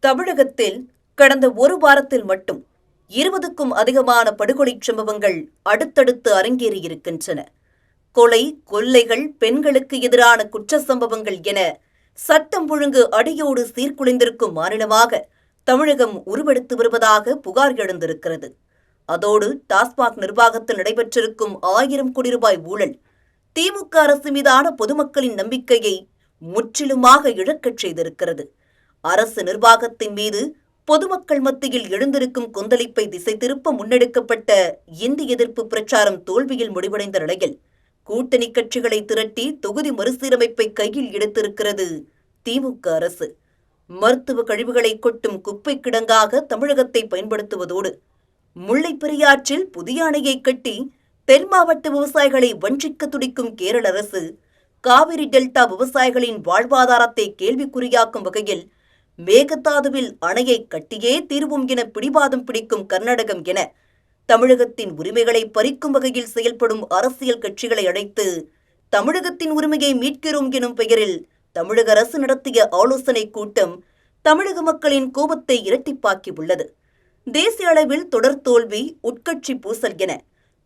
தமிழகத்தில் கடந்த ஒரு வாரத்தில் மட்டும் 20க்கும் அதிகமான படுகொலைச் சம்பவங்கள் அடுத்தடுத்து அரங்கேறியிருக்கின்றன. கொலை, கொள்ளைகள், பெண்களுக்கு எதிரான குற்ற சம்பவங்கள் என சட்டம் ஒழுங்கு அடியோடு சீர்குலைந்திருக்கும் மாநிலமாக தமிழகம் உருவெடுத்து வருவதாக புகார் எழுந்திருக்கிறது. அதோடு டாஸ்மாக் நிர்வாகத்தில் நடைபெற்றிருக்கும் 1000 கோடி ரூபாய் ஊழல் திமுக அரசு மீதான பொதுமக்களின் நம்பிக்கையை முற்றிலுமாக இழக்கச் செய்திருக்கிறது. அரசு நிர்வாகத்தின் மீது பொதுமக்கள் மத்தியில் எழுந்திருக்கும் கொந்தளிப்பை திசை திருப்ப முன்னெடுக்கப்பட்ட இந்தி எதிர்ப்பு பிரச்சாரம் தோல்வியில் முடிவடைந்த நிலையில் கூட்டணி கட்சிகளை திரட்டி தொகுதி மறுசீரமைப்பை கையில் எடுத்திருக்கிறது திமுக அரசு. மருத்துவ கழிவுகளை கொட்டும் குப்பை கிடங்காக தமிழகத்தை பயன்படுத்துவதோடு முல்லைப் பெரியாற்றில் புதிய அணையை கட்டி தென் மாவட்ட விவசாயிகளை வஞ்சிக்க துடிக்கும் கேரள அரசு காவிரி டெல்டா விவசாயிகளின் வாழ்வாதாரத்தை கேள்விக்குறியாக்கும் வகையில் மேகதாதுவில் அணையை கட்டியே தீர்வோம் என பிடிவாதம் பிடிக்கும் கர்நாடகம் என தமிழகத்தின் உரிமைகளை பறிக்கும் வகையில் செயல்படும் அரசியல் கட்சிகளை அழைத்து தமிழகத்தின் உரிமையை மீட்கிறோம் எனும் பெயரில் தமிழக அரசு நடத்திய ஆலோசனை கூட்டம் தமிழக மக்களின் கோபத்தை இரட்டிப்பாக்கியுள்ளது. தேசிய அளவில் தொடர் தோல்வி, உட்கட்சி பூசல் என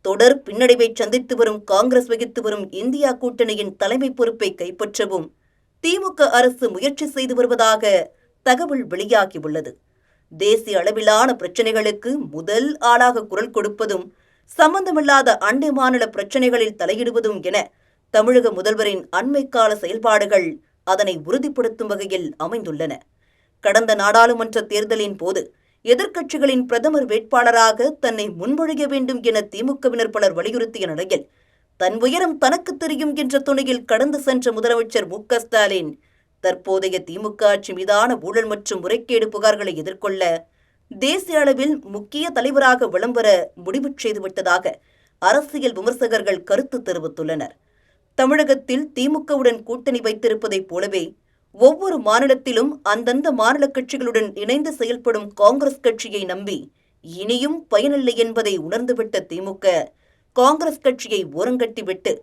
தொடர் பின்னடைவை சந்தித்து வரும் காங்கிரஸ் வகித்து வரும் இந்தியா கூட்டணியின் தலைமை பொறுப்பை கைப்பற்றவும் திமுக அரசு முயற்சி செய்து வருவதாக தகவல் வெளியாகியுள்ளது. தேசிய அளவிலான பிரச்சினைகளுக்கு முதல் ஆளாக குரல் கொடுப்பதும் சம்பந்தமில்லாத அண்டை மாநில பிரச்சினைகளில் தலையிடுவதும் என தமிழக முதல்வரின் அண்மைக்கால செயல்பாடுகள் அதனை உறுதிப்படுத்தும் வகையில் அமைந்துள்ளன. கடந்த நாடாளுமன்ற தேர்தலின் போது எதிர்க்கட்சிகளின் பிரதமர் வேட்பாளராக தன்னை முன்மொழிய வேண்டும் என திமுகவினர் பலர் வலியுறுத்திய நிலையில் தன் உயரம் தனக்கு தெரியும் என்ற துணையில் கடந்து சென்ற முதலமைச்சர் மு.க. ஸ்டாலின் தற்போதைய திமுக ஆட்சி மீதான ஊழல் மற்றும் முறைகேடு புகார்களை எதிர்கொள்ள தேசிய அளவில் முக்கிய தலைவராக விளம் வர முடிவு செய்துவிட்டதாக அரசியல் விமர்சகர்கள் கருத்து தெரிவித்துள்ளனர். தமிழகத்தில் திமுகவுடன் கூட்டணி வைத்திருப்பதைப் போலவே ஒவ்வொரு மாநிலத்திலும் அந்தந்த மாநில கட்சிகளுடன் இணைந்து செயல்படும் காங்கிரஸ் கட்சியை நம்பி இனியும் பயனில்லை என்பதை உணர்ந்துவிட்ட திமுக காங்கிரஸ் கட்சியை ஓரங்கட்டிவிட்டு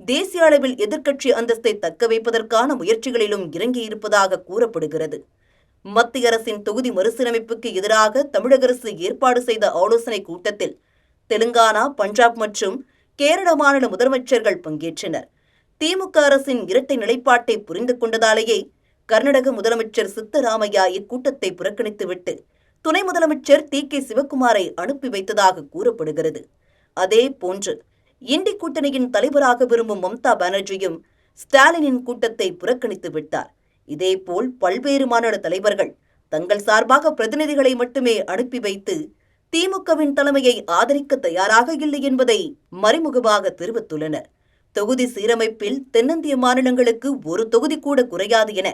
தேசிய அளவில் எதிர்க்கட்சி அந்தஸ்தை தக்க வைப்பதற்கான முயற்சிகளிலும் இறங்கியிருப்பதாக கூறப்படுகிறது. மத்திய அரசின் தொகுதி மறுசீரமைப்புக்கு எதிராக தமிழக அரசு ஏற்பாடு செய்த ஆலோசனை கூட்டத்தில் தெலுங்கானா, பஞ்சாப் மற்றும் கேரள மாநில முதலமைச்சர்கள் பங்கேற்றனர். திமுக அரசின் இரட்டை நிலைப்பாட்டை புரிந்து கொண்டதாலேயே கர்நாடக முதலமைச்சர் சித்தராமையா இக்கூட்டத்தை புறக்கணித்துவிட்டு துணை முதலமைச்சர் டி.கே. சிவக்குமாரை அனுப்பி வைத்ததாக கூறப்படுகிறது. அதே போன்று இண்டி கூட்டணியின் தலைவராக விரும்பும் மம்தா பானர்ஜியும் ஸ்டாலினின் கூட்டத்தை புறக்கணித்து விட்டார். இதேபோல் பல்வேறு மாநில தலைவர்கள் தங்கள் சார்பாக பிரதிநிதிகளை மட்டுமே அனுப்பி வைத்து திமுகவின் தலைமையை ஆதரிக்க தயாராக இல்லை என்பதை மறைமுகமாக தெரிவித்துள்ளனர். தொகுதி சீரமைப்பில் தென்னிந்திய மாநிலங்களுக்கு ஒரு தொகுதி கூட குறையாது என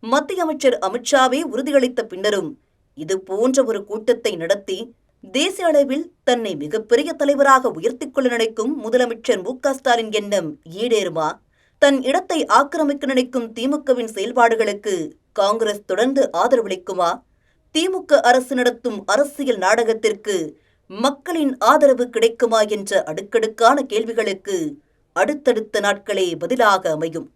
மத்திய அமைச்சர் அமித்ஷாவே உறுதியளித்த பின்னரும் இது போன்ற ஒரு கூட்டத்தை நடத்தி தேசிய அளவில் தன்னை மிகப்பெரிய தலைவராக உயர்த்திக் கொள்ள நினைக்கும் முதலமைச்சர் மு.க. ஸ்டாலின் எண்ணம் ஈடேறுமா? தன் இடத்தை ஆக்கிரமிக்க நினைக்கும் திமுகவின் செயல்பாடுகளுக்கு காங்கிரஸ் தொடர்ந்து ஆதரவளிக்குமா? திமுக அரசு நடத்தும் அரசியல் நாடகத்திற்கு மக்களின் ஆதரவு கிடைக்குமா என்ற அடுக்கடுக்கான கேள்விகளுக்கு அடுத்தடுத்த நாட்களே பதிலாக அமையும்.